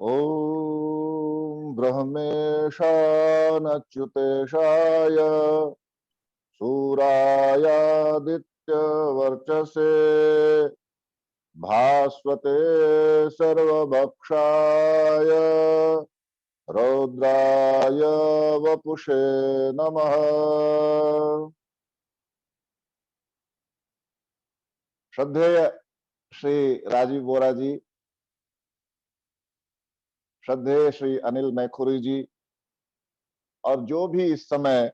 ॐ ब्रह्मेशानच्युतेशाय सूरायादित्यवर्चसे भास्वते सर्वभक्षाय रौद्राय वपुषे नमः। श्रद्धेय श्री राजीव बोरा जी, श्रद्धेय श्री अनिल मैखुरी जी, और जो भी इस समय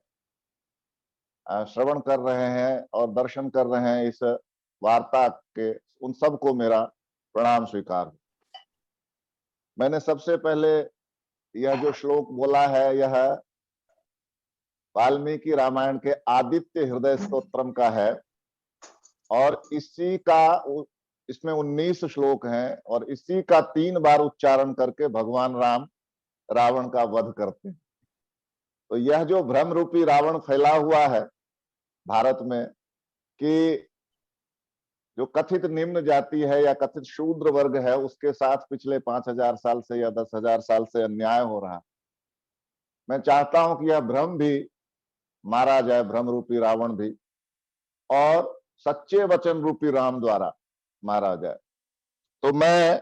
श्रवण कर रहे हैं और दर्शन कर रहे हैं इस वार्ता के, उन सबको मेरा प्रणाम स्वीकार। मैंने सबसे पहले यह जो श्लोक बोला है, यह वाल्मीकि रामायण के आदित्य हृदय स्तोत्रम का है और इसी का इसमें 19 श्लोक हैं और इसी का 3 बार उच्चारण करके भगवान राम रावण का वध करते हैं। तो यह जो भ्रम रूपी रावण फैला हुआ है भारत में कि जो कथित निम्न जाति है या कथित शूद्र वर्ग है, उसके साथ पिछले 5000 साल से या 10,000 साल से अन्याय हो रहा। मैं चाहता हूं कि यह भ्रम भी मारा जाए, भ्रम रूपी रावण भी, और सच्चे वचन रूपी राम द्वारा मारा जाए। तो मैं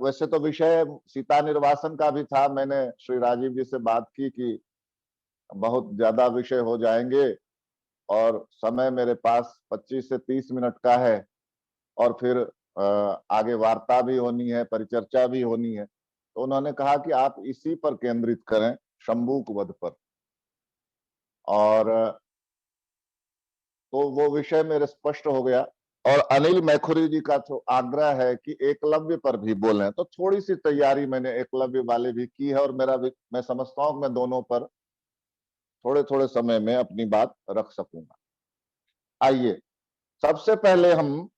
वैसे तो विषय सीता निर्वासन का भी था। मैंने श्री राजीव जी से बात की कि बहुत ज्यादा विषय हो जाएंगे और समय मेरे पास 25 से 30 मिनट का है और फिर आगे वार्ता भी होनी है, परिचर्चा भी होनी है। तो उन्होंने कहा कि आप इसी पर केंद्रित करें, शंबुक वध पर। और तो वो विषय मेरे स्पष्ट हो गया। और अनिल मैखुरी जी का तो आग्रह है कि एकलव्य पर भी बोलें, तो थोड़ी सी तैयारी मैंने एकलव्य वाले भी की है और मैं समझता हूं कि मैं दोनों पर थोड़े थोड़े समय में अपनी बात रख सकूंगा। आइए सबसे पहले हम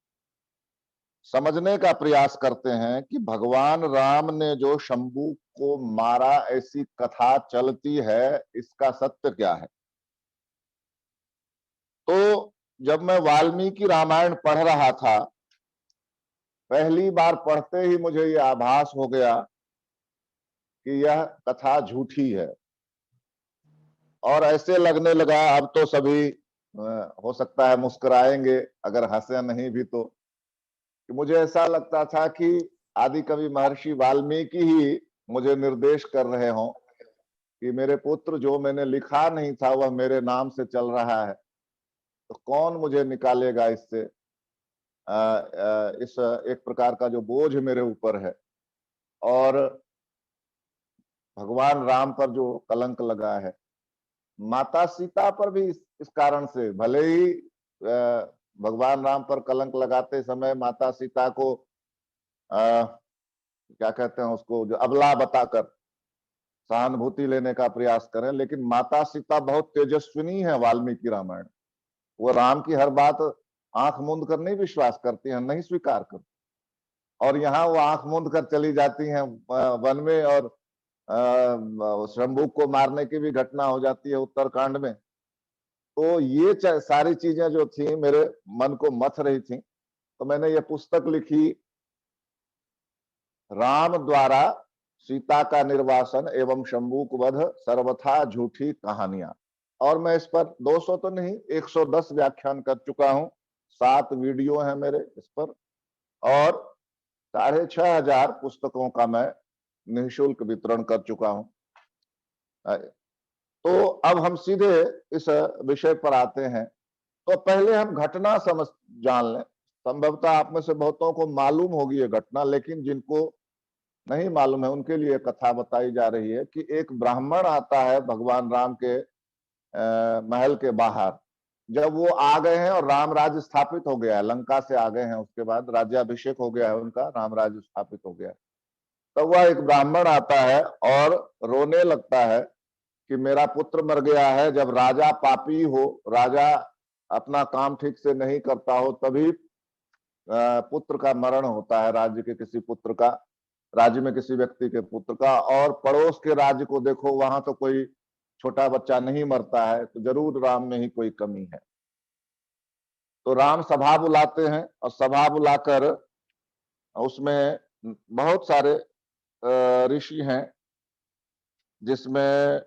समझने का प्रयास करते हैं कि भगवान राम ने जो शंभू को मारा, ऐसी कथा चलती है, इसका सत्य क्या है। तो जब मैं वाल्मीकि रामायण पढ़ रहा था, पहली बार पढ़ते ही मुझे यह आभास हो गया कि यह कथा झूठी है। और ऐसे लगने लगा, अब तो सभी हो सकता है मुस्कुराएंगे, अगर हंसे नहीं भी तो, कि मुझे ऐसा लगता था कि आदि कवि महर्षि वाल्मीकि ही मुझे निर्देश कर रहे हों कि मेरे पुत्र, जो मैंने लिखा नहीं था वह मेरे नाम से चल रहा है, तो कौन मुझे निकालेगा इससे। इस एक प्रकार का जो बोझ मेरे ऊपर है, और भगवान राम पर जो कलंक लगा है, माता सीता पर भी इस कारण से, भले ही भगवान राम पर कलंक लगाते समय माता सीता को क्या कहते हैं उसको, जो अबला बताकर सहानुभूति लेने का प्रयास करें, लेकिन माता सीता बहुत तेजस्विनी है वाल्मीकि रामायण। वो राम की हर बात आंख मूंद कर नहीं विश्वास करती हैं, नहीं स्वीकार करती, और यहाँ वो आंख मूंद कर चली जाती हैं वन में, और शंभू को मारने की भी घटना हो जाती है उत्तरकांड में। तो ये सारी चीजें जो थी मेरे मन को मथ रही थी, तो मैंने ये पुस्तक लिखी, राम द्वारा सीता का निर्वासन एवं शंभूक वध सर्वथा झूठी कहानियां। और मैं इस पर 200 तो नहीं, 110 व्याख्यान कर चुका हूं, 7 वीडियो हैं मेरे इस पर, और 6,500 पुस्तकों का मैं निःशुल्क वितरण कर चुका हूं। तो अब हम सीधे इस विषय पर आते हैं। तो पहले हम घटना समझ जान लें। संभवतः आप में से बहुतों को मालूम होगी ये घटना, लेकिन जिनको नहीं मालूम है उनके लिए कथा बताई जा रही है कि एक ब्राह्मण आता है भगवान राम के महल के बाहर। जब वो आ गए हैं और राम राज्य स्थापित हो गया है, लंका से आ गए हैं, उसके बाद राज्याभिषेक हो गया है उनका, राम राज्य स्थापित हो गया है, तो वह एक ब्राह्मण आता है और रोने लगता है कि मेरा पुत्र मर गया है। जब राजा पापी हो, राजा अपना काम ठीक से नहीं करता हो, तभी पुत्र का मरण होता है, राज्य के किसी पुत्र का, राज्य में किसी व्यक्ति के पुत्र का। और पड़ोस के राज्य को देखो, वहां तो कोई छोटा बच्चा नहीं मरता है, तो जरूर राम में ही कोई कमी है। तो राम सभा बुलाते हैं और सभा बुलाकर उसमें बहुत सारे ऋषि हैं, जिसमें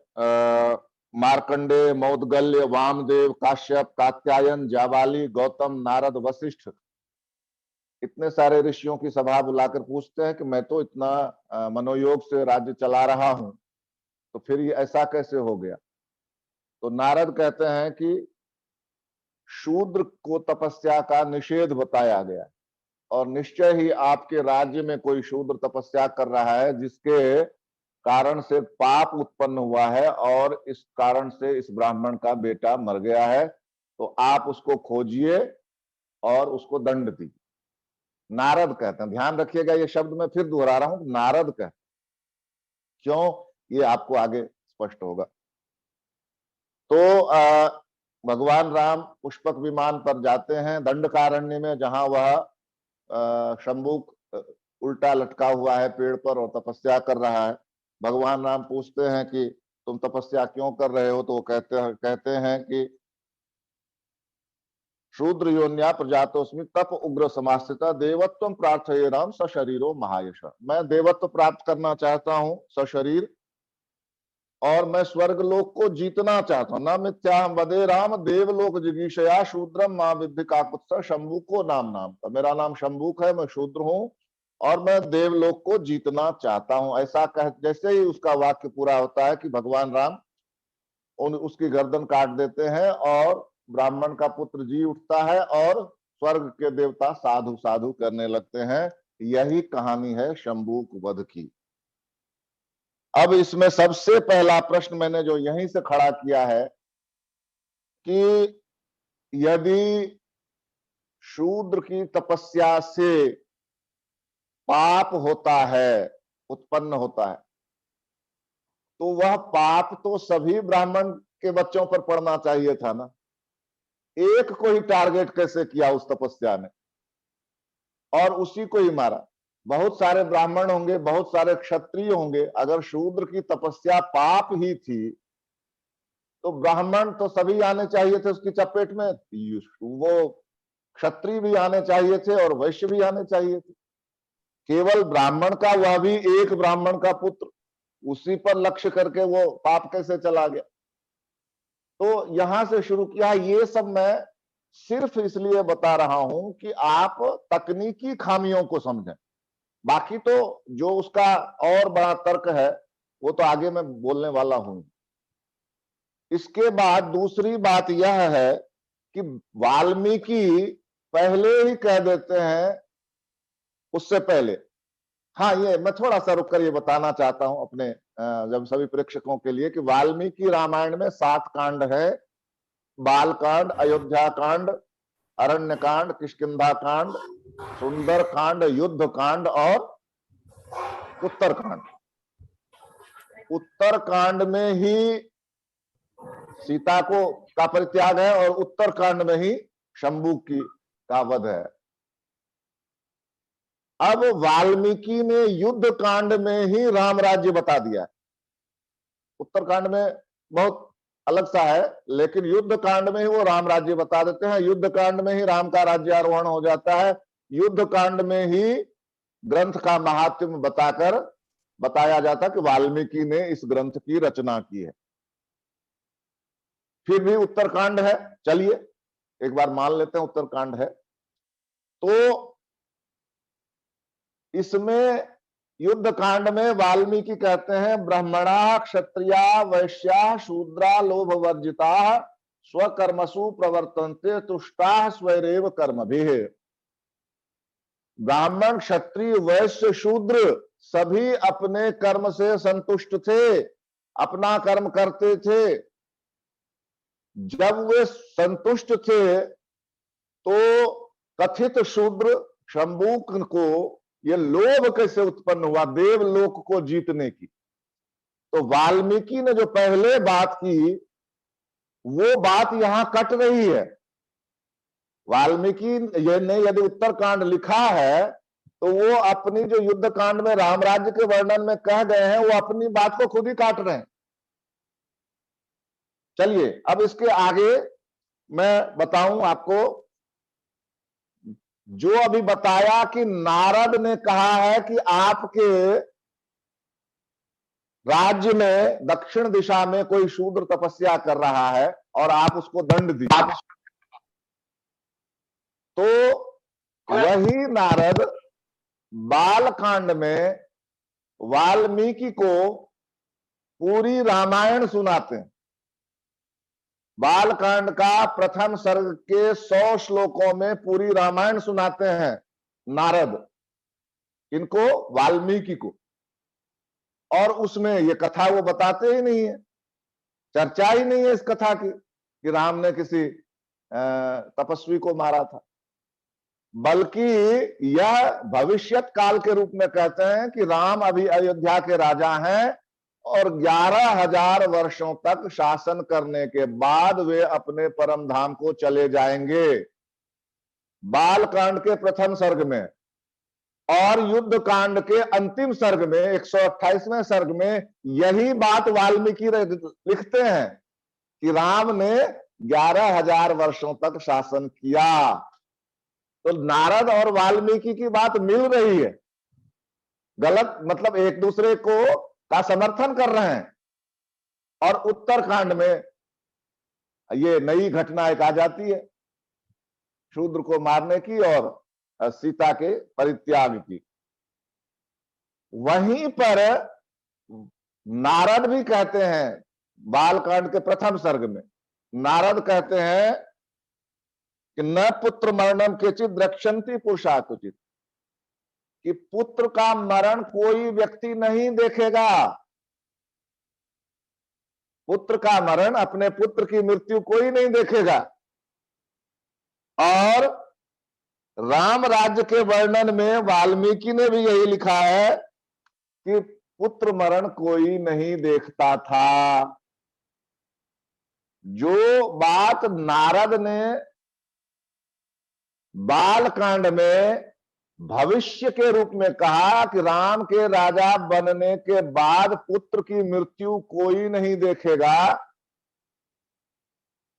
मार्कंडेय, मौदगल्य, वामदेव, काश्यप, कात्यायन, जाबाली, गौतम, नारद, वशिष्ठ, इतने सारे ऋषियों की सभा बुलाकर पूछते हैं कि मैं तो इतना मनोयोग से राज्य चला रहा हूं, तो फिर ये ऐसा कैसे हो गया। तो नारद कहते हैं कि शूद्र को तपस्या का निषेध बताया गया और निश्चय ही आपके राज्य में कोई शूद्र तपस्या कर रहा है जिसके कारण से पाप उत्पन्न हुआ है और इस कारण से इस ब्राह्मण का बेटा मर गया है, तो आप उसको खोजिए और उसको दंड दीजिए। नारद कहते हैं, ध्यान रखिएगा ये शब्द मैं फिर दोहरा रहा हूं, नारद कहते हैं। क्यों, ये आपको आगे स्पष्ट होगा। तो भगवान राम पुष्पक विमान पर जाते हैं दंडकारण्य में, जहां वह शंभुक उल्टा लटका हुआ है पेड़ पर और तपस्या कर रहा है। भगवान राम पूछते हैं कि तुम तपस्या क्यों कर रहे हो, तो वो कहते हैं कि शूद्र योन्या प्रजातोस्मि तप उग्र समास्थिता देवत्वम प्रार्थये राम सशरीरो महायश। मैं देवत्व प्राप्त करना चाहता हूं सशरीर, और मैं स्वर्ग लोक को जीतना चाहता हूं। न मिथ्याहम वदे राम देवलोक जिगीषया शूद्रम मां विद्धि काकुत्सर शंभुको नाम नाम का। मेरा नाम शंभुक है, मैं शूद्र हूं और मैं देवलोक को जीतना चाहता हूं। ऐसा कह जैसे ही उसका वाक्य पूरा होता है कि भगवान राम उसकी गर्दन काट देते हैं और ब्राह्मण का पुत्र जी उठता है और स्वर्ग के देवता साधु साधु करने लगते हैं। यही कहानी है शंभुक वध की। अब इसमें सबसे पहला प्रश्न मैंने जो यहीं से खड़ा किया है कि यदि शूद्र की तपस्या से पाप होता है, उत्पन्न होता है, तो वह पाप तो सभी ब्राह्मण के बच्चों पर पड़ना चाहिए था ना। एक को ही टारगेट कैसे किया उस तपस्या ने और उसी को ही मारा। बहुत सारे ब्राह्मण होंगे, बहुत सारे क्षत्रिय होंगे, अगर शूद्र की तपस्या पाप ही थी तो ब्राह्मण तो सभी आने चाहिए थे उसकी चपेट में। वो क्षत्रिय भी आने चाहिए थे और वैश्य भी आने चाहिए थे। केवल ब्राह्मण का, वह भी एक ब्राह्मण का पुत्र, उसी पर लक्ष्य करके वो पाप कैसे चला गया। तो यहां से शुरू किया। ये सब मैं सिर्फ इसलिए बता रहा हूं कि आप तकनीकी खामियों को समझें। बाकी तो जो उसका और बड़ा तर्क है वो तो आगे मैं बोलने वाला हूं। इसके बाद दूसरी बात यह है कि वाल्मीकि पहले ही कह देते हैं, उससे पहले, हाँ ये मैं थोड़ा सा रुक कर ये बताना चाहता हूं अपने जब सभी प्रेक्षकों के लिए कि वाल्मीकि रामायण में 7 कांड है। बाल कांड, अयोध्या कांड, अरण्य कांड, किष्किंधा कांड, सुंदर कांड, युद्ध कांड और उत्तर कांड। उत्तर कांड में ही सीता को का परित्याग है और उत्तर कांड में ही शंभु की का वध है। अब वाल्मीकि ने युद्ध कांड में ही राम राज्य बता दिया। उत्तर कांड में बहुत अलग सा है, लेकिन युद्ध कांड में ही वो राम राज्य बता देते हैं। युद्ध कांड में ही राम का राज्यारोहण हो जाता है। युद्ध कांड में ही ग्रंथ का महात्म्य बताकर बताया जाता कि वाल्मीकि ने इस ग्रंथ की रचना की है। फिर भी उत्तरकांड है, चलिए एक बार मान लेते हैं उत्तरकांड है। तो इसमें युद्ध कांड में वाल्मीकि कहते हैं ब्राह्मणा क्षत्रिया वैश्या शूद्रा लोभ वर्जिता स्वकर्मसु प्रवर्तन्ते तुष्टा स्वैरेव कर्मभिः। ब्राह्मण, क्षत्रिय, वैश्य, शूद्र सभी अपने कर्म से संतुष्ट थे, अपना कर्म करते थे। जब वे संतुष्ट थे तो कथित शूद्र शंभुक को यह लोभ कैसे उत्पन्न हुआ देवलोक को जीतने की। तो वाल्मीकि ने जो पहले बात की वो बात यहां कट रही है। वाल्मीकि ने यदि उत्तरकांड लिखा है तो वो अपनी जो युद्ध कांड में रामराज्य के वर्णन में कह गए हैं वो अपनी बात को खुद ही काट रहे हैं। चलिए अब इसके आगे मैं बताऊं आपको जो अभी बताया कि नारद ने कहा है कि आपके राज्य में दक्षिण दिशा में कोई शूद्र तपस्या कर रहा है और आप उसको दंड दीजिए, तो वही नारद बालकांड में वाल्मीकि को पूरी रामायण सुनाते हैं। बालकांड का प्रथम सर्ग के 100 श्लोकों में पूरी रामायण सुनाते हैं नारद, इनको वाल्मीकि को, और उसमें ये कथा वो बताते ही नहीं है, चर्चा ही नहीं है इस कथा की कि राम ने किसी तपस्वी को मारा था, बल्कि यह भविष्यत काल के रूप में कहते हैं कि राम अभी अयोध्या के राजा हैं और 11,000 वर्षों तक शासन करने के बाद वे अपने परम धाम को चले जाएंगे, बालकांड के प्रथम सर्ग में। और युद्ध कांड के अंतिम सर्ग में 128वें सर्ग में यही बात वाल्मीकि लिखते हैं कि राम ने 11,000 वर्षों तक शासन किया। तो नारद और वाल्मीकि की बात मिल रही है, गलत मतलब एक दूसरे को का समर्थन कर रहे हैं। और उत्तरकांड में ये नई घटना एक आ जाती है शूद्र को मारने की और सीता के परित्याग की। वहीं पर नारद भी कहते हैं, बालकांड के प्रथम सर्ग में नारद कहते हैं कि न पुत्र मरणम केचित रक्षन्ति पुरुषा कुचित, कि पुत्र का मरण कोई व्यक्ति नहीं देखेगा, पुत्र का मरण, अपने पुत्र की मृत्यु कोई नहीं देखेगा। और राम राज्य के वर्णन में वाल्मीकि ने भी यही लिखा है कि पुत्र मरण कोई नहीं देखता था। जो बात नारद ने बालकांड में भविष्य के रूप में कहा कि राम के राजा बनने के बाद पुत्र की मृत्यु कोई नहीं देखेगा,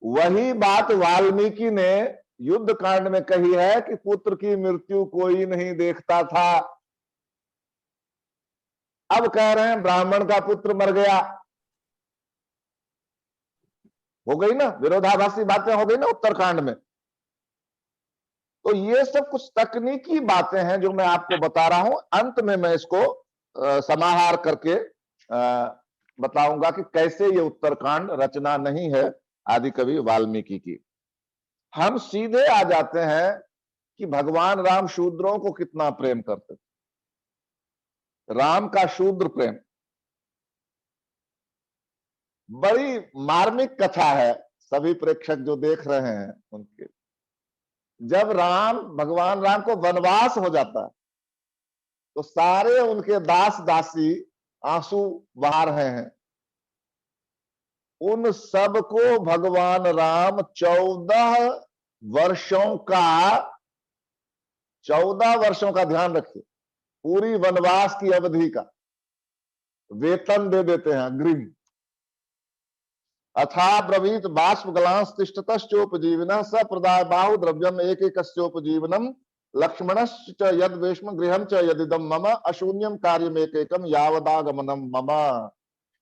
वही बात वाल्मीकि ने युद्ध कांड में कही है कि पुत्र की मृत्यु कोई नहीं देखता था। अब कह रहे हैं ब्राह्मण का पुत्र मर गया, हो गई ना, विरोधाभासी बातें हो गई ना उत्तरकांड में। तो ये सब कुछ तकनीकी बातें हैं जो मैं आपको बता रहा हूं। अंत में मैं इसको समाहार करके बताऊंगा कि कैसे ये उत्तरकांड रचना नहीं है आदि कवि वाल्मीकि की। हम सीधे आ जाते हैं कि भगवान राम शूद्रों को कितना प्रेम करते थे। राम का शूद्र प्रेम बड़ी मार्मिक कथा है, सभी प्रेक्षक जो देख रहे हैं उनके। जब भगवान राम को वनवास हो जाता है तो सारे उनके दास दासी आंसू बहा रहे हैं। उन सबको भगवान राम 14 वर्षों का ध्यान रखिए, पूरी वनवास की अवधि का वेतन दे देते हैं अग्रिम। अथा ब्रवीत बाष्प गलांस तिष्ठतश्चोपजीविनः स प्रदाय बाहु द्रव्यम एकैकस्योपजीवनम लक्ष्मणश्च यद वेश्म गृहम च यदिदम मम अशून्यम कार्यमेकैकम यावदागमनम मम।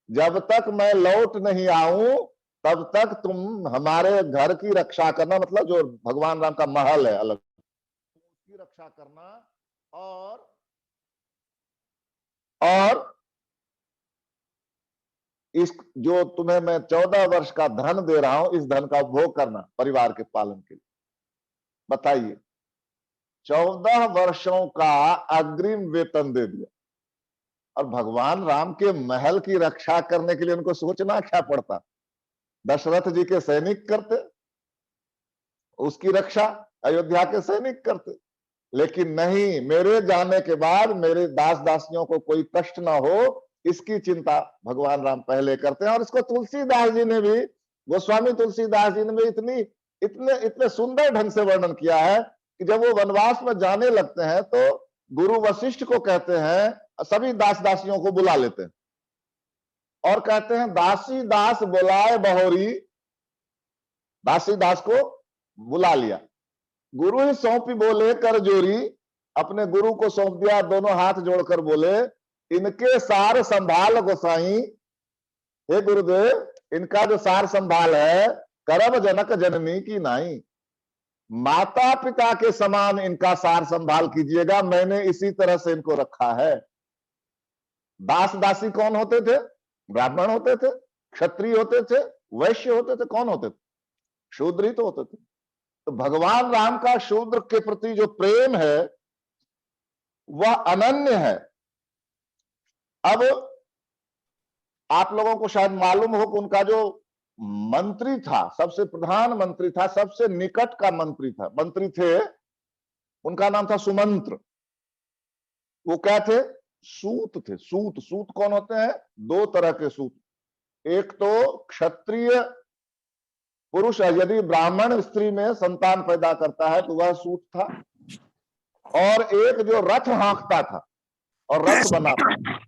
जब तक मैं लौट नहीं आऊं तब तक तुम हमारे घर की रक्षा करना, मतलब जो भगवान राम का महल है अलग, उसकी रक्षा करना, और इस जो तुम्हें मैं 14 वर्ष का धन दे रहा हूं, इस धन का उपभोग करना परिवार के पालन के लिए। बताइए, 14 वर्षों का अग्रिम वेतन दे दिया। और भगवान राम के महल की रक्षा करने के लिए उनको सोचना क्या पड़ता, दशरथ जी के सैनिक करते उसकी रक्षा, अयोध्या के सैनिक करते। लेकिन नहीं, मेरे जाने के बाद मेरे दास दासियों को कोई कष्ट ना हो, इसकी चिंता भगवान राम पहले करते हैं। और इसको तुलसीदास जी ने भी, गोस्वामी तुलसीदास जी ने भी इतने सुंदर ढंग से वर्णन किया है कि जब वो वनवास में जाने लगते हैं तो गुरु वशिष्ठ को कहते हैं, सभी दास दासियों को बुला लेते हैं और कहते हैं दासी दास बुलाए बहोरी। दासी दास को बुला लिया गुरु ही सौंपी बोले कर जोरी, अपने गुरु को सौंप दिया, दोनों हाथ जोड़कर बोले इनके सार संभाल गोसाई, हे गुरुदेव इनका जो सार संभाल है करब जनक जननी की नाई, माता पिता के समान इनका सार संभाल कीजिएगा, मैंने इसी तरह से इनको रखा है। दास दासी कौन होते थे? ब्राह्मण होते थे, क्षत्रिय होते थे, वैश्य होते थे, कौन होते थे? शूद्र ही तो होते थे। तो भगवान राम का शूद्र के प्रति जो प्रेम है वह अनन्य है। अब आप लोगों को शायद मालूम हो कि उनका जो मंत्री था, सबसे प्रधान मंत्री था, सबसे निकट का मंत्री थे, उनका नाम था सुमंत्र। वो क्या थे? सूत थे। सूत कौन होते हैं? दो तरह के सूत, एक तो क्षत्रिय पुरुष यदि ब्राह्मण स्त्री में संतान पैदा करता है तो वह सूत था, और एक जो रथ हाँकता था और रथ बनाता था,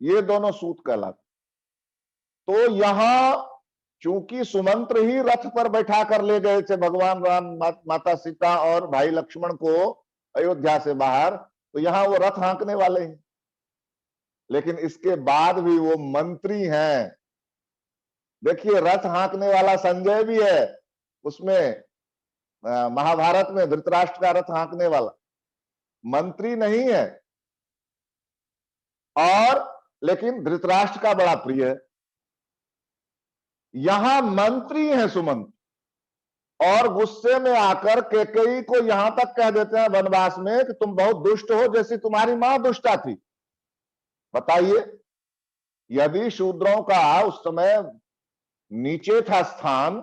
ये दोनों सूत कहलाते। तो यहां चूंकि सुमंत्र ही रथ पर बैठा कर ले गए थे भगवान राम, माता सीता और भाई लक्ष्मण को अयोध्या से बाहर, तो यहां वो रथ हाँकने वाले हैं, लेकिन इसके बाद भी वो मंत्री हैं। देखिए रथ हाँकने वाला संजय भी है उसमें, महाभारत में धृतराष्ट्र का रथ हाँकने वाला मंत्री नहीं है, और लेकिन धृतराष्ट्र का बड़ा प्रिय है। यहां मंत्री है सुमंत्र, और गुस्से में आकर कैकेयी को यहां तक कह देते हैं वनवास में कि तुम बहुत दुष्ट हो, जैसी तुम्हारी मां दुष्टा थी। बताइए, यदि शूद्रों का उस समय नीचे था स्थान,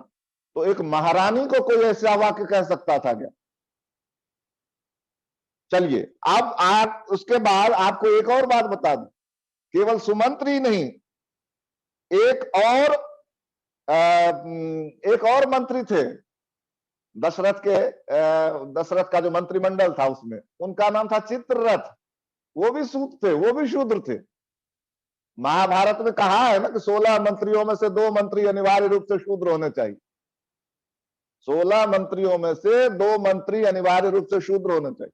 तो एक महारानी को कोई ऐसा वाक्य कह सकता था क्या? चलिए, अब आप उसके बाद आपको एक और बात बता दूं, केवल सुमंत्र ही नहीं, एक और मंत्री थे दशरथ का जो मंत्रिमंडल था उसमें, उनका नाम था चित्ररथ। वो भी सूत थे, वो भी शूद्र थे। महाभारत में कहा है ना कि 16 मंत्रियों में से 2 मंत्री अनिवार्य रूप से शूद्र होने चाहिए। 16 मंत्रियों में से 2 मंत्री अनिवार्य रूप से शूद्र होने चाहिए।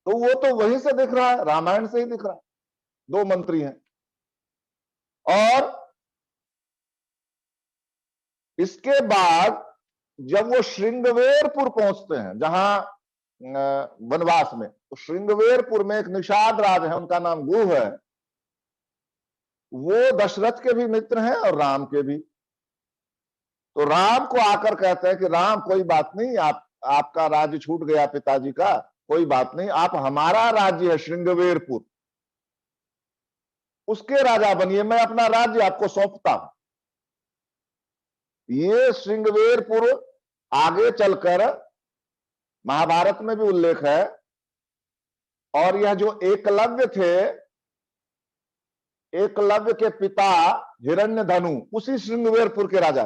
तो वो तो वहीं से दिख रहा है, रामायण से ही दिख रहा है, 2 मंत्री हैं। और इसके बाद जब वो श्रृंगवेरपुर पहुंचते हैं, जहां वनवास में, तो श्रृंगवेरपुर में एक निषाद राज है, उनका नाम गुह है। वो दशरथ के भी मित्र हैं और राम के भी। तो राम को आकर कहते हैं कि राम कोई बात नहीं, आपका राज्य छूट गया पिताजी का, कोई बात नहीं, आप हमारा राज्य है श्रृंगवेरपुर, उसके राजा बनिए, मैं अपना राज्य आपको सौंपता हूं। ये श्रृंगवेरपुर आगे चलकर महाभारत में भी उल्लेख है, और यह जो एकलव्य थे, एकलव्य के पिता हिरण्यधनु उसी श्रृंगवेरपुर के राजा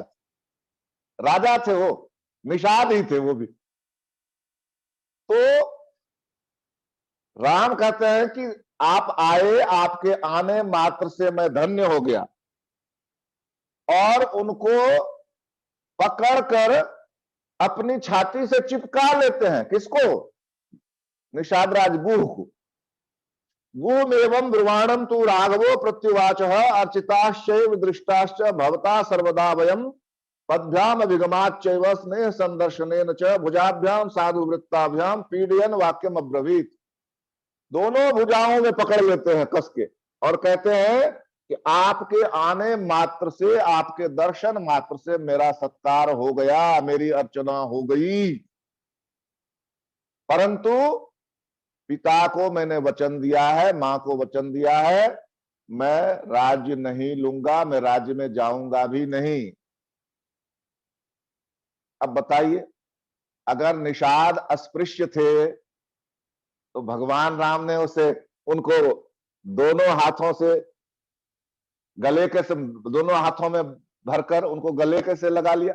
थे, वो निषाद ही थे वो भी। तो राम कहते हैं कि आप आए, आपके आने मात्र से मैं धन्य हो गया, और उनको पकड़कर अपनी छाती से चिपका लेते हैं। किसको? निषादराज गुह को। गुम एवं ब्रुवाणम तू राघवो प्रत्युवाच अर्चिताश्चैव दृष्टाश्च भवता सर्वदा वयम पद्भ्याम अभिगमाच्चैव स्नेह संदर्शनेन च भुजाभ्याम साधु वृत्ताभ्याम पीडयन वाक्यम अब्रवीत। दोनों भुजाओं में पकड़ लेते हैं कस के, और कहते हैं कि आपके आने मात्र से, आपके दर्शन मात्र से मेरा सत्कार हो गया, मेरी अर्चना हो गई। परंतु पिता को मैंने वचन दिया है, मां को वचन दिया है, मैं राज्य नहीं लूंगा, मैं राज्य में जाऊंगा भी नहीं। अब बताइए, अगर निषाद अस्पृश्य थे तो भगवान राम ने उनको दोनों हाथों से गले के से, दोनों हाथों में भरकर उनको गले के से लगा लिया।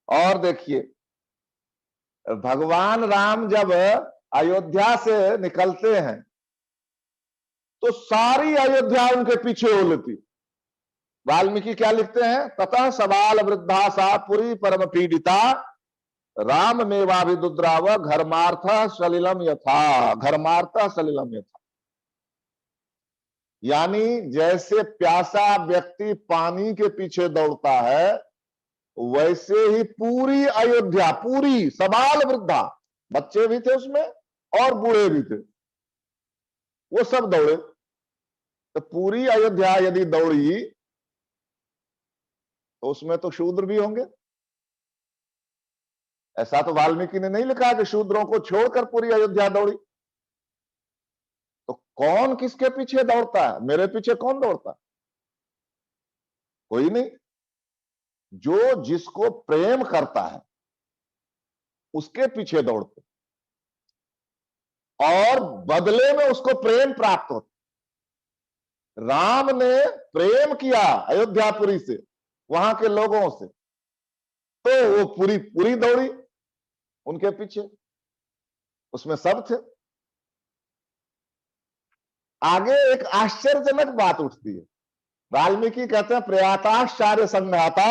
और देखिए, भगवान राम जब अयोध्या से निकलते हैं तो सारी अयोध्या उनके पीछे हो लेती। वाल्मीकि क्या लिखते हैं? ततः सबाल वृद्धा सा पुरी परम पीड़िता राम मेवाभिदुद्राव घर्मार्थ सलिलम यथा, घर्मार्थ सलिलम यथा। यानी जैसे प्यासा व्यक्ति पानी के पीछे दौड़ता है, वैसे ही पूरी अयोध्या, पूरी सबाल वृद्धा, बच्चे भी थे उसमें और बूढ़े भी थे, वो सब दौड़े। तो पूरी अयोध्या यदि दौड़ी तो उसमें तो शूद्र भी होंगे। ऐसा तो वाल्मीकि ने नहीं लिखा कि शूद्रों को छोड़कर पूरी अयोध्या दौड़ी। तो कौन किसके पीछे दौड़ता है? मेरे पीछे कौन दौड़ता है? कोई नहीं। जो जिसको प्रेम करता है उसके पीछे दौड़ते और बदले में उसको प्रेम प्राप्त होता। राम ने प्रेम किया अयोध्यापुरी से, वहां के लोगों से, तो वो पूरी पूरी दौड़ी उनके पीछे, उसमें सब थे। आगे एक आश्चर्यजनक बात उठती है। वाल्मीकि कहते हैं प्रयाताश्चार्य संघाता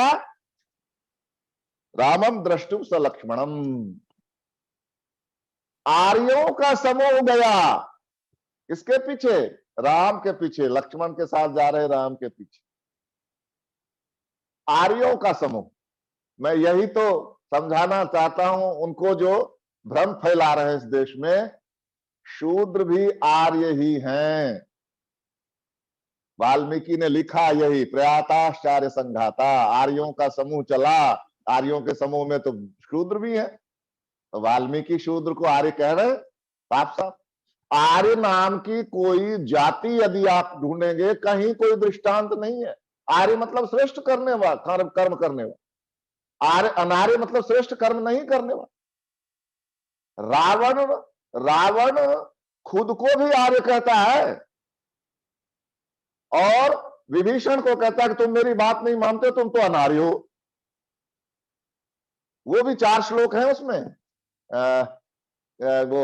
रामम द्रष्टुम स लक्ष्मणम। आर्यों का समूह गया इसके पीछे, राम के पीछे, लक्ष्मण के साथ जा रहे राम के पीछे आर्यों का समूह। मैं यही तो समझाना चाहता हूं उनको जो भ्रम फैला रहे हैं इस देश में। शूद्र भी आर्य ही हैं। वाल्मीकि ने लिखा यही, प्रयाताश्चार्य संघाता, आर्यों का समूह चला। आर्यों के समूह में तो शूद्र भी है। तो वाल्मीकि शूद्र को आर्य कह रहे साफ साफ। आर्य नाम की कोई जाति यदि आप ढूंढेंगे, कहीं कोई दृष्टांत नहीं है। आर्य मतलब श्रेष्ठ करने वाला, कर्म करने वाला। आर्य अनार्य मतलब श्रेष्ठ कर्म नहीं करने वाला। रावण खुद को भी आर्य कहता है और विभीषण को कहता है कि तुम मेरी बात नहीं मानते, तुम तो अनार्य हो। वो भी 4 श्लोक हैं उसमें। वो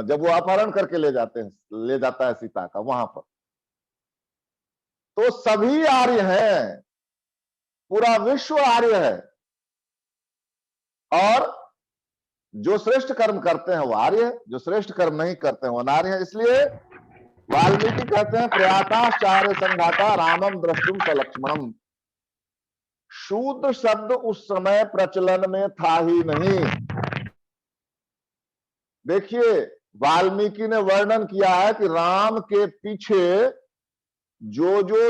जब वो अपहरण करके ले जाता है सीता का, वहां पर तो सभी आर्य हैं, पूरा विश्व आर्य है। और जो श्रेष्ठ कर्म करते हैं वो आर्य है, जो श्रेष्ठ कर्म नहीं करते हैं वो अनार्य है। इसलिए वाल्मीकि कहते हैं प्रयाताश्चार्य संघाता रामम द्रष्टुम स लक्ष्मणम। शूद्र शब्द उस समय प्रचलन में था ही नहीं। देखिए वाल्मीकि ने वर्णन किया है कि राम के पीछे जो जो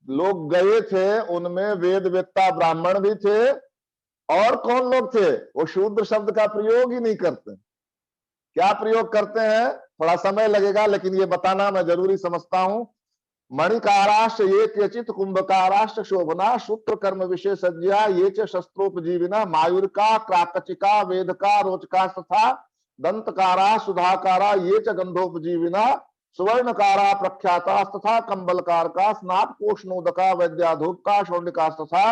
लोग गए थे उनमें वेदवेत्ता ब्राह्मण भी थे। और कौन लोग थे? वो शूद्र शब्द का प्रयोग ही नहीं करते। क्या प्रयोग करते हैं? थोड़ा समय लगेगा लेकिन ये बताना मैं जरूरी समझता हूं। मणिकाराश्च ये केचित कुंभकाराश्च शोभना सूत्र कर्म विशेषज्ञा ये च शस्त्रोपजीविना मायूरका क्राकचिका वेदका रोचका तथा दंतकारा सुधाकारा ये च गंधोपजीविना सुवर्णकारा प्रख्याता तथा कंबलकार का स्नात कोष्णोदका वैद्याधूपका शौंडिका तथा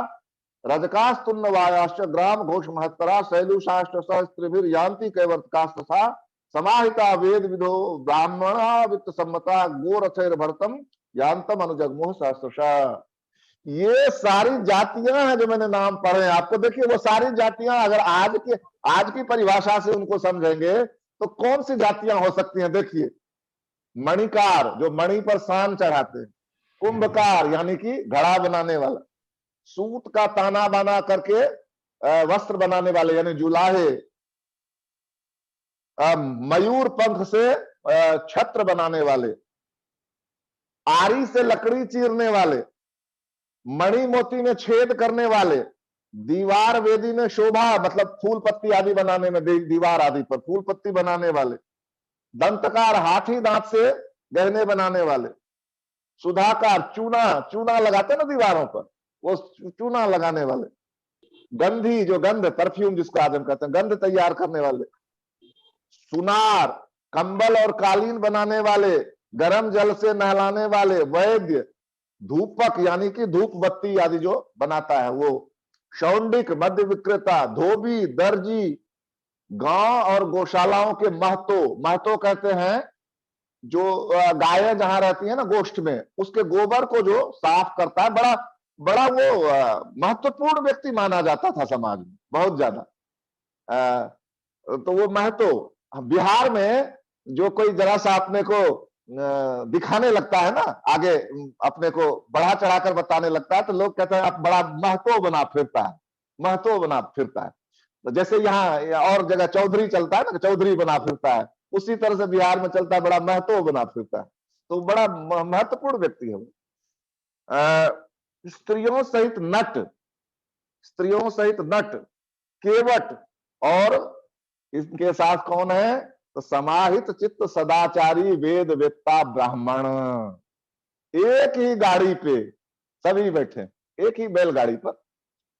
रजकास्तुन्नवायाश्च ग्राम घोष महत्तरा शैलुषाश्च सहस्त्रिभिर यान्ति कैवर्तका तथा समाहिता वेद विधो ब्राह्मणा वित्त सम्मता गोरथैर भरतम यान्तम अनुजगमोह सहस्रशा। ये सारी जातियां हैं जो मैंने नाम पढ़े आपको। देखिए वो सारी जातियां अगर आज की परिभाषा से उनको समझेंगे तो कौन सी जातियां हो सकती हैं? देखिए मणिकार जो मणि पर शान चढ़ाते हैं, कुंभकार यानी कि घड़ा बनाने वाला, सूत का ताना बाना करके वस्त्र बनाने वाले यानी जुलाहे, मयूर पंख से छत्र बनाने वाले, आरी से लकड़ी चीरने वाले, मणि मोती में छेद करने वाले, दीवार वेदी में शोभा मतलब फूल पत्ती आदि बनाने में, दीवार आदि पर फूल पत्ती बनाने वाले, दंतकार हाथी दांत से गहने बनाने वाले, सुधाकार चूना लगाते ना दीवारों पर, वो चूना लगाने वाले, गंधी जो गंध परफ्यूम जिसको आज हम कहते हैं गंध तैयार करने वाले, सुनार कंबल और कालीन बनाने वाले, गर्म जल से नहलाने वाले, वैद्य धूपक यानी कि धूप बत्ती आदि जो बनाता है वो, शौंडिक मध्य विक्रेता, धोबी दर्जी, गांव और गौशालाओं के महतो कहते हैं जो गायें जहां रहती है ना गोष्ठ में, उसके गोबर को जो साफ करता है, बड़ा बड़ा वो महत्वपूर्ण व्यक्ति माना जाता था समाज में, बहुत ज्यादा। तो वो महतो बिहार में जो कोई जरा सा अपने को दिखाने लगता है ना, आगे अपने को बढ़ा चढ़ाकर बताने लगता है, तो लोग कहते हैं आप बड़ा महतो बना फिरता है, महतो बना फिरता है। तो जैसे यहाँ और जगह चौधरी चलता है ना, चौधरी बना फिरता है, उसी तरह से बिहार में चलता है बड़ा महतो बना फिरता है। तो बड़ा महत्वपूर्ण व्यक्ति है वो। स्त्रियों सहित नट, स्त्रियों सहित नट, केवट, और इसके साथ कौन है, तो समाहित चित्त सदाचारी वेद वेत्ता ब्राह्मण। एक ही गाड़ी पे सभी बैठे, एक ही बैलगाड़ी पर,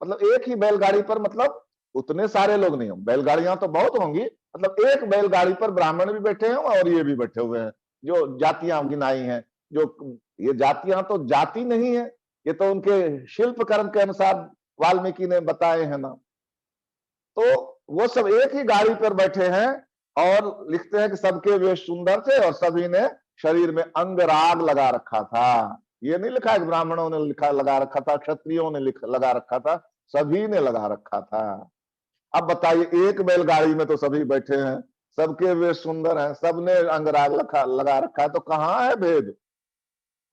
मतलब एक ही बैलगाड़ी पर, मतलब उतने सारे लोग नहीं होंगे, बैलगाड़ियां तो बहुत होंगी, मतलब एक बैलगाड़ी पर ब्राह्मण भी बैठे हैं और ये भी बैठे हुए हैं, जो जातियां गिनाई हैं। जो ये जातियां तो जाति नहीं है, ये तो उनके शिल्प कर्म के अनुसार वाल्मीकि ने बताए हैं ना। तो वो सब एक ही गाड़ी पर बैठे हैं और लिखते हैं कि सबके वेश सुंदर थे और सभी ने शरीर में अंगराग लगा रखा था। ये नहीं लिखा है कि ब्राह्मणों ने लिखा लगा रखा था, क्षत्रियों ने लगा रखा था, सभी ने लगा रखा था। अब बताइए, एक बैलगाड़ी में तो सभी बैठे हैं, सबके वेश सुंदर हैं, सबने अंगराग लगा रखा है, तो कहां है भेद,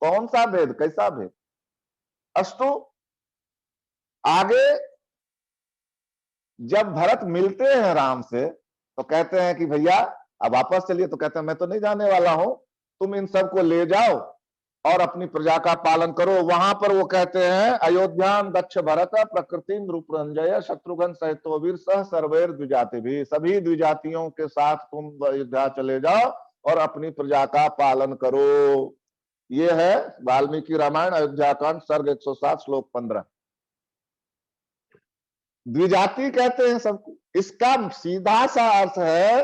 कौन सा भेद, कैसा भेद। अस्तु, आगे जब भरत मिलते हैं राम से तो कहते हैं कि भैया अब वापस चलिए, तो कहते हैं मैं तो नहीं जाने वाला हूं, तुम इन सबको ले जाओ और अपनी प्रजा का पालन करो। वहां पर वो कहते हैं अयोध्या दक्ष भरत प्रकृति रूपरंजय शत्रुघ्न सहितोवीर सह सर्वैर द्विजाति भी, सभी द्विजातियों के साथ तुम अयोध्या चले जाओ और अपनी प्रजा का पालन करो। ये है वाल्मीकि रामायण अयोध्या कांड सर्ग 107 श्लोक 15। द्विजाति कहते हैं सबको। इसका सीधा सा अर्थ है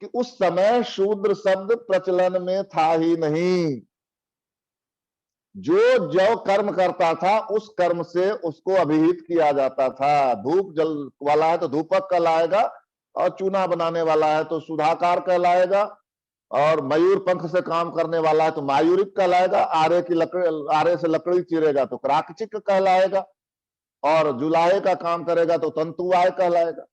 कि उस समय शूद्र शब्द प्रचलन में था ही नहीं। जो कर्म करता था उस कर्म से उसको अभिहित किया जाता था। धूप जल वाला है तो धूपक कहलाएगा, और चूना बनाने वाला है तो सुधाकार कहलाएगा, और मयूर पंख से काम करने वाला है तो मायूरिक कहलाएगा, आरे से लकड़ी चीरेगा तो क्राकचिक कहलाएगा, और जुलाहे का काम करेगा तो तंतुवाय कहलाएगा।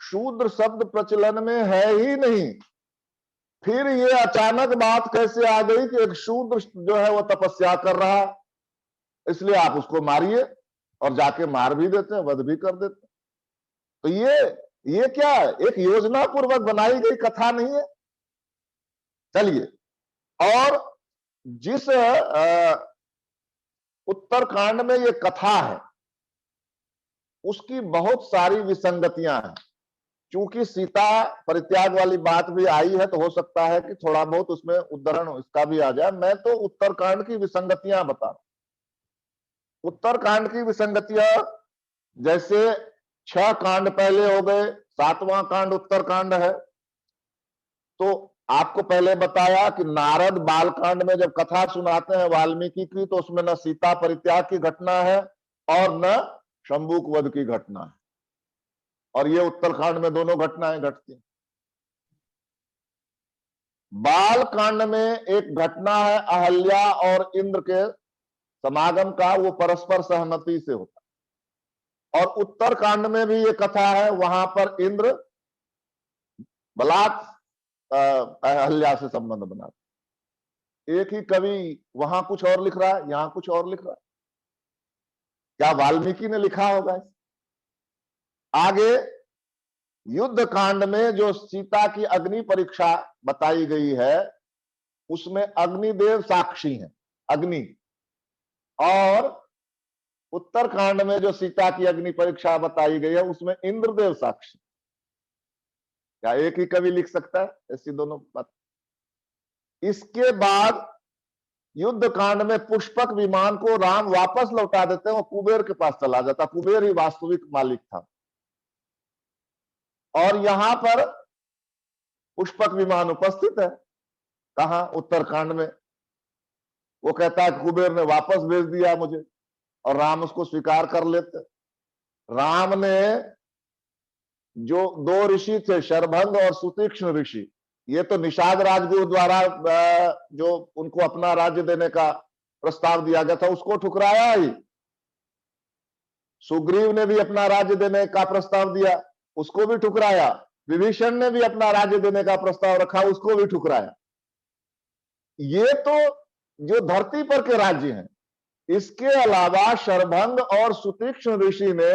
शूद्र शब्द प्रचलन में है ही नहीं। फिर ये अचानक बात कैसे आ गई कि एक शूद्र जो है वो तपस्या कर रहा है, इसलिए आप उसको मारिए, और जाके मार भी देते हैं, वध भी कर देते हैं। तो ये क्या है, एक योजना पूर्वक बनाई गई कथा नहीं है। चलिए, और जिस उत्तरकांड में ये कथा है उसकी बहुत सारी विसंगतियां हैं। चूंकि सीता परित्याग वाली बात भी आई है तो हो सकता है कि थोड़ा बहुत उसमें उद्धरण इसका भी आ जाए। मैं तो उत्तरकांड की विसंगतियां बता रहा हूं। उत्तरकांड की विसंगतियां, जैसे 6 कांड पहले हो गए, 7वां कांड उत्तरकांड है। तो आपको पहले बताया कि नारद बालकांड में जब कथा सुनाते हैं वाल्मीकि की, तो उसमें न सीता परित्याग की घटना है और न शंभूक वध की घटना है, और ये उत्तरकांड में दोनों घटनाएं घटती हैं। बालकांड में एक घटना है अहल्या और इंद्र के समागम का, वो परस्पर सहमति से होता है। और उत्तरकांड में भी ये कथा है, वहां पर इंद्र बलात् अहल्या से संबंध बनाते। एक ही कवि वहां कुछ और लिख रहा है, यहां कुछ और लिख रहा है। क्या वाल्मीकि ने लिखा होगा? आगे युद्ध कांड में जो सीता की अग्नि परीक्षा बताई गई है उसमें अग्निदेव साक्षी हैं, अग्नि। और उत्तरकांड में जो सीता की अग्नि परीक्षा बताई गई है उसमें इंद्रदेव साक्षी। क्या एक ही कवि लिख सकता है ऐसी दोनों बात? इसके बाद युद्ध कांड में पुष्पक विमान को राम वापस लौटा देते हैं, वो कुबेर के पास चला जाता, कुबेर ही वास्तविक मालिक था। और यहां पर पुष्पक विमान उपस्थित है, कहा? उत्तरकांड में। वो कहता है कुबेर ने वापस भेज दिया मुझे, और राम उसको स्वीकार कर लेते। राम ने जो 2 ऋषि थे, शरभंग और सुतीक्ष्ण ऋषि, ये तो निषाद राजगुरु द्वारा जो उनको अपना राज्य देने का प्रस्ताव दिया गया था उसको ठुकराया ही, सुग्रीव ने भी अपना राज्य देने का प्रस्ताव दिया, उसको भी ठुकराया। विभीषण ने भी अपना राज्य देने का प्रस्ताव रखा, उसको भी ठुकराया। ये तो जो धरती पर के राज्य हैं। इसके अलावा शरभंग और सुतीक्ष्ण ऋषि ने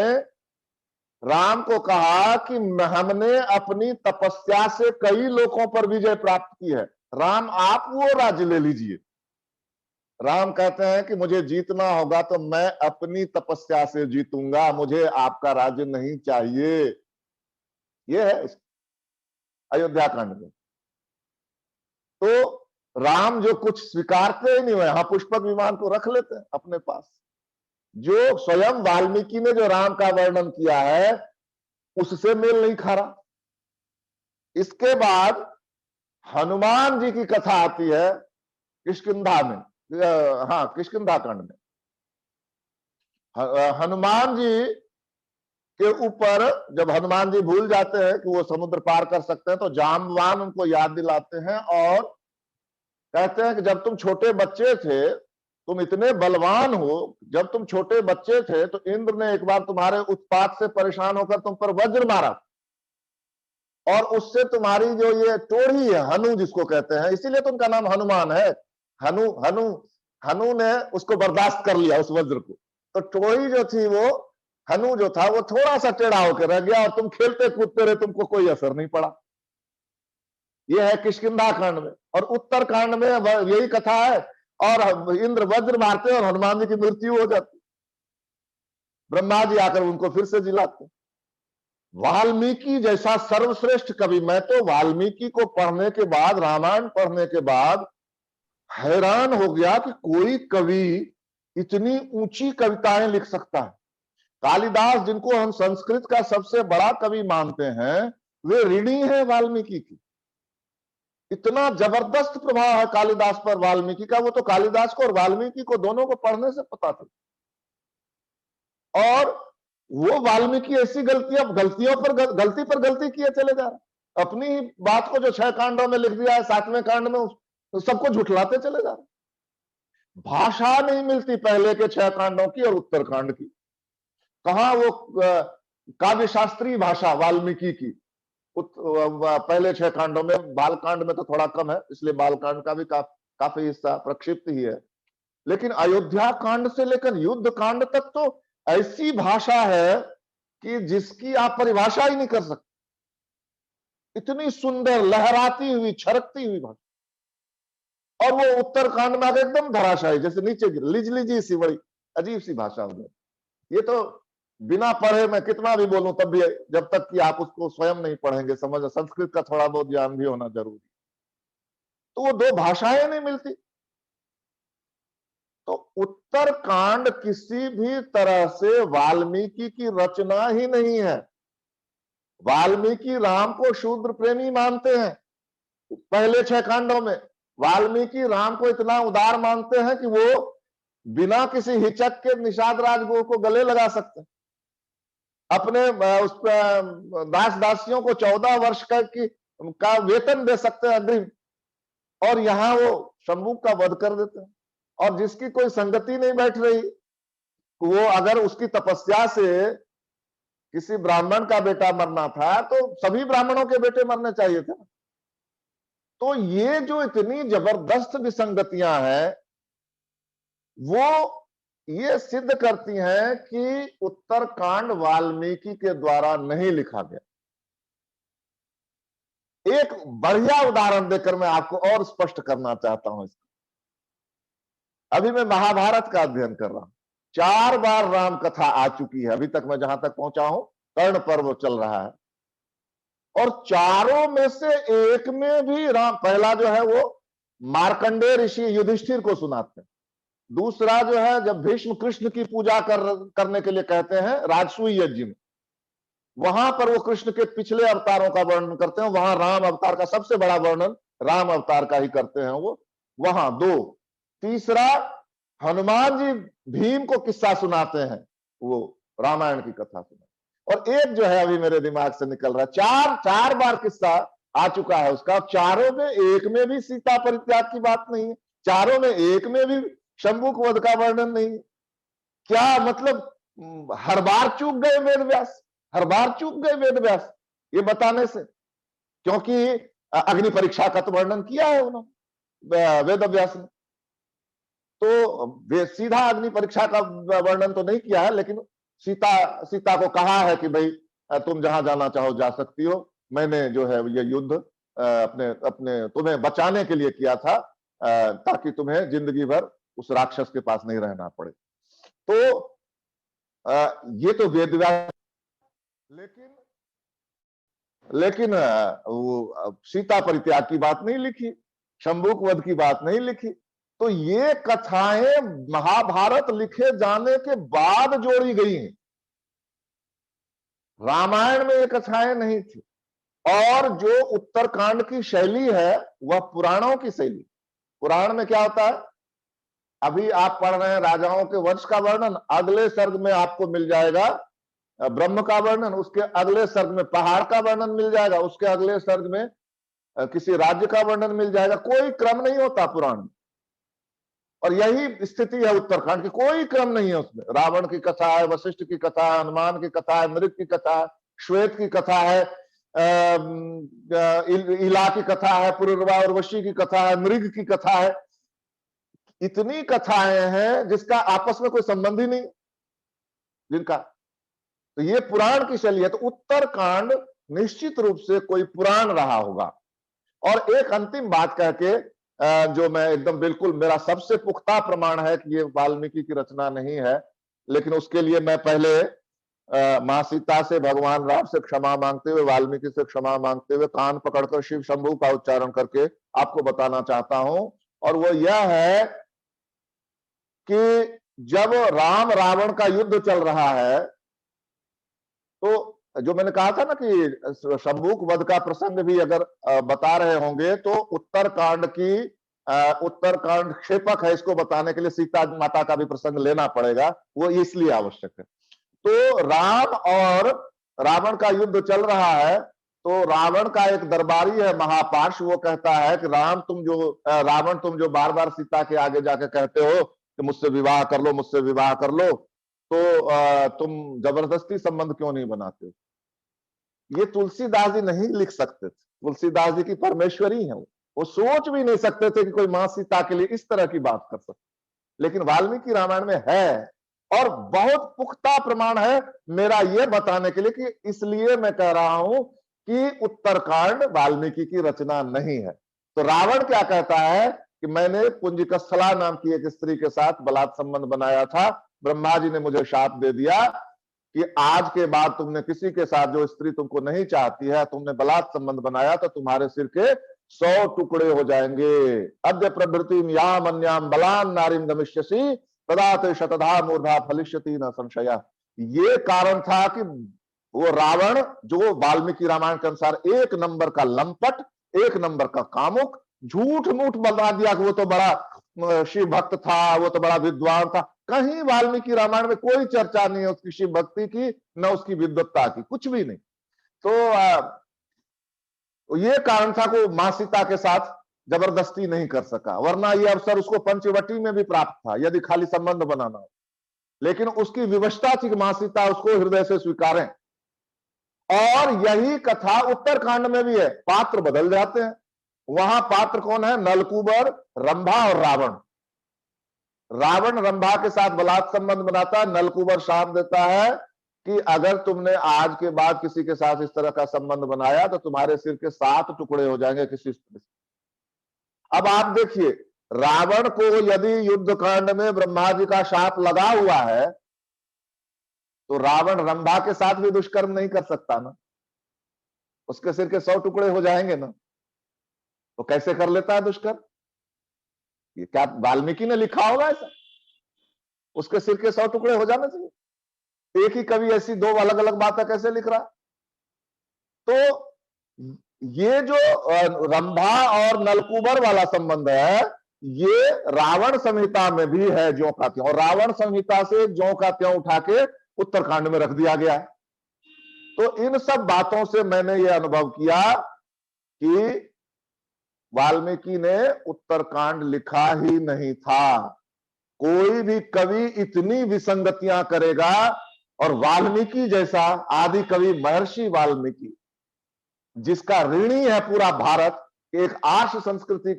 राम को कहा कि हमने अपनी तपस्या से कई लोगों पर विजय प्राप्त की है, राम आप वो राज्य ले लीजिए। राम कहते हैं कि मुझे जीतना होगा तो मैं अपनी तपस्या से जीतूंगा, मुझे आपका राज्य नहीं चाहिए। यह है अयोध्या कांड में। तो राम जो कुछ स्वीकारते ही नहीं हुए, हाँ पुष्पक विमान को रख लेते हैं अपने पास। जो स्वयं वाल्मीकि ने जो राम का वर्णन किया है उससे मेल नहीं खा रहा। इसके बाद हनुमान जी की कथा आती है किष्किंधा में, हाँ किष्किंधा कांड में। हनुमान जी के ऊपर जब हनुमान जी भूल जाते हैं कि वो समुद्र पार कर सकते हैं, तो जाम्बवान उनको याद दिलाते हैं और कहते हैं कि जब तुम छोटे बच्चे थे, तुम इतने बलवान हो, जब तुम छोटे बच्चे थे तो इंद्र ने एक बार तुम्हारे उत्पात से परेशान होकर तुम पर वज्र मारा और उससे तुम्हारी जो ये टोढ़ी है, हनु जिसको कहते हैं, इसीलिए तो उनका नाम हनुमान है। हनु हनु हनु ने उसको बर्दाश्त कर लिया उस वज्र को। तो टोढ़ी जो थी वो, हनु जो था वो थोड़ा सा टेढ़ा होकर रह गया और तुम खेलते कूदते रहे, तुमको कोई असर नहीं पड़ा। यह है किष्किंधा कांड में। और उत्तर कांड में यही कथा है, और इंद्र वज्र मारते और हनुमान जी की मृत्यु हो जाती, ब्रह्मा जी आकर उनको फिर से जिलाते। वाल्मीकि जैसा सर्वश्रेष्ठ कवि, मैं तो वाल्मीकि को पढ़ने के बाद, रामायण पढ़ने के बाद हैरान हो गया कि कोई कवि इतनी ऊंची कविताएं लिख सकता है। कालिदास, जिनको हम संस्कृत का सबसे बड़ा कवि मानते हैं, वे ऋणी हैं वाल्मीकि की। इतना जबरदस्त प्रभाव है कालिदास पर वाल्मीकि का। वो तो कालिदास को और वाल्मीकि को दोनों को पढ़ने से पता था। और वो वाल्मीकि ऐसी गलती पर गलती किए चले जा रहे। अपनी बात को जो 6 कांडों में लिख दिया है, 7वें कांड में तो सबको झुठलाते चले जा रहे। भाषा नहीं मिलती पहले के 6 कांडों की और उत्तर कांड की। कहां वो काव्य शास्त्रीय भाषा वाल्मीकि की पहले 6 कांडों में। बालकांड में तो थोड़ा कम है, इसलिए बालकांड का भी काफी हिस्सा प्रक्षिप्त ही है। लेकिन अयोध्या कांड से लेकर युद्ध कांड तक तो ऐसी भाषा है कि जिसकी आप परिभाषा ही नहीं कर सकते। इतनी सुंदर, लहराती हुई, छरकती हुई भाषा। और वो उत्तर कांड में आकर एकदम धराशायी, जैसे नीचे गिर, लिजलिजी सी, बड़ी अजीब सी भाषा हो गई। ये तो बिना पढ़े मैं कितना भी बोलूं तब भी, जब तक कि आप उसको स्वयं नहीं पढ़ेंगे, समझ, संस्कृत का थोड़ा बहुत ज्ञान भी होना जरूरी। तो वो 2 भाषाएं नहीं मिलती। तो उत्तर कांड किसी भी तरह से वाल्मीकि की रचना ही नहीं है। वाल्मीकि राम को शूद्र प्रेमी मानते हैं। पहले 6 कांडों में वाल्मीकि राम को इतना उदार मानते हैं कि वो बिना किसी हिचक के निषाद राजगुरु को गले लगा सकते हैं। अपने उस दास दासियों को 14 वर्ष का वेतन दे सकते हैं अग्रिम, और यहां वो शंभू का वध कर देते हैं। और जिसकी कोई संगति नहीं बैठ रही, वो अगर उसकी तपस्या से किसी ब्राह्मण का बेटा मरना था तो सभी ब्राह्मणों के बेटे मरने चाहिए थे। तो ये जो इतनी जबरदस्त विसंगतियां हैं, वो ये सिद्ध करती हैं कि उत्तरकांड वाल्मीकि के द्वारा नहीं लिखा गया। एक बढ़िया उदाहरण देकर मैं आपको और स्पष्ट करना चाहता हूं इसको। अभी मैं महाभारत का अध्ययन कर रहा हूं। 4 बार राम कथा आ चुकी है, अभी तक मैं जहां तक पहुंचा हूं, कर्ण पर्व चल रहा है। और चारों में से एक में भी राम, पहला जो है वो मार्कंडेय ऋषि युधिष्ठिर को सुनाते हैं। दूसरा जो है जब भीष्म कृष्ण की पूजा करने के लिए कहते हैं राजसूय यज्ञ में, वहां पर वो कृष्ण के पिछले अवतारों का वर्णन करते हैं। वहां राम अवतार का सबसे बड़ा वर्णन राम अवतार का ही करते हैं वो, वहां 2। तीसरा हनुमान जी भीम को किस्सा सुनाते हैं, वो रामायण की कथा सुनाते। और एक जो है अभी मेरे दिमाग से निकल रहा है, 4 बार किस्सा आ चुका है उसका। चारों में एक में भी सीता परित्याग की बात नहीं है, चारों में एक में भी शंभू वध का वर्णन नहीं है। क्या मतलब हर बार चूक गए वेद व्यास, हर बार चूक गए वेद व्यास ये बताने से, क्योंकि अग्नि परीक्षा का तो वर्णन किया है उन्होंने वेद व्यास ने। तो सीधा अग्नि परीक्षा का वर्णन तो नहीं किया है, लेकिन सीता को कहा है कि भाई तुम जहां जाना चाहो जा सकती हो, मैंने जो है ये युद्ध अपने अपने तुम्हें बचाने के लिए किया था, ताकि तुम्हें जिंदगी भर उस राक्षस के पास नहीं रहना पड़े। तो ये तो वेद व्यास, लेकिन लेकिन सीता परित्याग की बात नहीं लिखी, शंभुक वध की बात नहीं लिखी। तो ये कथाएं महाभारत लिखे जाने के बाद जोड़ी गई हैं, रामायण में ये कथाएं नहीं थी। और जो उत्तरकांड की शैली है वह पुराणों की शैली। पुराण में क्या होता है, अभी आप पढ़ रहे हैं राजाओं के वंश का वर्णन, अगले सर्ग में आपको मिल जाएगा ब्रह्म का वर्णन, उसके अगले सर्ग में पहाड़ का वर्णन मिल जाएगा, उसके अगले सर्ग में किसी राज्य का वर्णन मिल जाएगा। कोई क्रम नहीं होता पुराण में, और यही स्थिति है उत्तरकांड की, कोई क्रम नहीं है उसमें। रावण की कथा है, वशिष्ठ की कथा है, हनुमान की कथा है, मृग की कथा है, श्वेत की कथा है, इला की कथा है, पुरुरवा और वशी की कथा है, मृग की कथा है। इतनी कथाएं हैं जिसका आपस में कोई संबंध ही नहीं जिनका। तो ये पुराण की शैली है। तो उत्तरकांड निश्चित रूप से कोई पुराण रहा होगा। और एक अंतिम बात कह के जो मैं एकदम बिल्कुल, मेरा सबसे पुख्ता प्रमाण है कि ये वाल्मीकि की रचना नहीं है, लेकिन उसके लिए मैं पहले मां सीता से, भगवान राम से क्षमा मांगते हुए, वाल्मीकि से क्षमा मांगते हुए, कान पकड़कर शिव शंभु का उच्चारण करके आपको बताना चाहता हूं। और वो यह है कि जब राम रावण का युद्ध चल रहा है, तो जो मैंने कहा था ना कि शंभूक वध का प्रसंग भी अगर बता रहे होंगे, तो उत्तरकांड क्षेपक है, इसको बताने के लिए सीता माता का भी प्रसंग लेना पड़ेगा, वो इसलिए आवश्यक है। तो राम और रावण का युद्ध चल रहा है, तो रावण का एक दरबारी है महापाश, वो कहता है कि रावण तुम जो बार बार सीता के आगे जाके कहते हो कि मुझसे विवाह कर लो, मुझसे विवाह कर लो, तो तुम जबरदस्ती संबंध क्यों नहीं बनाते हो? ये तुलसीदास जी नहीं लिख सकते थे। तुलसीदास जी की परमेश्वरी है, वो सोच भी नहीं सकते थे कि कोई मां सीता के लिए इस तरह की बात कर सकते, लेकिन वाल्मीकि रामायण में है। और बहुत पुख्ता प्रमाण है मेरा यह बताने के लिए कि इसलिए मैं कह रहा हूं कि उत्तरकांड वाल्मीकि की रचना नहीं है। तो रावण क्या कहता है कि मैंने पुंजिकस्थला नाम की एक स्त्री के साथ बलात् संबंध बनाया था, ब्रह्मा जी ने मुझे शाप दे दिया कि आज के बाद तुमने किसी के साथ, जो स्त्री तुमको नहीं चाहती है, तुमने बलात् संबंध बनाया तो तुम्हारे सिर के 100 टुकड़े हो जाएंगे। अद्य प्रभृतिम याम अन्याम बलान नारीम गमिष्यसि तदा ते शतधा मूर्धा फलिष्यति न संशय। ये कारण था कि वो रावण, जो वाल्मीकि रामायण के अनुसार एक नंबर का लंपट, एक नंबर का कामुक, झूठ मूठ बता दिया कि वो तो बड़ा शिव भक्त था, वो तो बड़ा विद्वान था। कहीं वाल्मीकि रामायण में कोई चर्चा नहीं है उसकी शिव भक्ति की, न उसकी विद्वत्ता की, कुछ भी नहीं। तो ये कारण था कि मां सीता के साथ जबरदस्ती नहीं कर सका, वरना ये अवसर उसको पंचवटी में भी प्राप्त था यदि खाली संबंध बनाना हो। लेकिन उसकी विवशता थी कि मां सीता उसको हृदय से स्वीकारें। और यही कथा उत्तरकांड में भी है, पात्र बदल जाते हैं। वहां पात्र कौन है? नलकूबर, रंभा और रावण। रावण रंभा के साथ बलात् संबंध बनाता है, नलकूबर शाप देता है कि अगर तुमने आज के बाद किसी के साथ इस तरह का संबंध बनाया तो तुम्हारे सिर के 7 टुकड़े हो जाएंगे किसी स्त्री से। अब आप देखिए, रावण को यदि युद्ध कांड में ब्रह्मा जी का शाप लगा हुआ है, तो रावण रंभा के साथ भी दुष्कर्म नहीं कर सकता ना, उसके सिर के 100 टुकड़े हो जाएंगे ना। तो कैसे कर लेता है दुष्कर्म? ये क्या वाल्मीकि ने लिखा होगा ऐसा? उसके सिर के 100 टुकड़े हो जाना चाहिए। एक ही कवि ऐसी 2 अलग अलग बातें कैसे लिख रहा? तो ये जो रंभा और नलकूबर वाला संबंध है, ये रावण संहिता में भी है ज्यों का त्यों, और रावण संहिता से ज्यों का त्यों उठा के उत्तरकांड में रख दिया गया है। तो इन सब बातों से मैंने ये अनुभव किया कि वाल्मीकि ने उत्तरकांड लिखा ही नहीं था। कोई भी कवि इतनी विसंगतियां करेगा और वाल्मीकि जैसा आदि कवि महर्षि वाल्मीकि, जिसका ऋणी है पूरा भारत, एक आर्ष संस्कृति,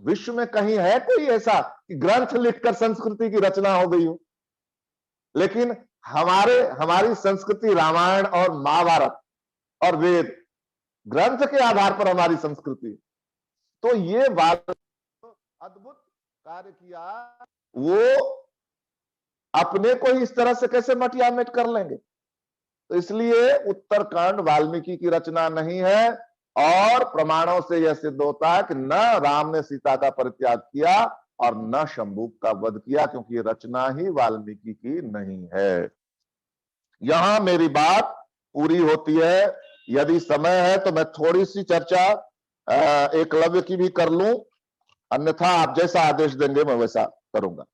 विश्व में कहीं है कोई ऐसा कि ग्रंथ लिखकर संस्कृति की रचना हो गई हो? लेकिन हमारी संस्कृति रामायण और महाभारत और वेद ग्रंथ के आधार पर हमारी संस्कृति। तो ये अद्भुत कार्य किया, वो अपने को ही इस तरह से कैसे मटियामेट कर लेंगे? तो इसलिए उत्तरकांड वाल्मीकि की रचना नहीं है, और प्रमाणों से यह सिद्ध होता है कि न राम ने सीता का परित्याग किया और न शंभू का वध किया, क्योंकि ये रचना ही वाल्मीकि की नहीं है। यहां मेरी बात पूरी होती है। यदि समय है तो मैं थोड़ी सी चर्चा एकलव्य की भी कर लूं, अन्यथा आप जैसा आदेश देंगे मैं वैसा करूंगा।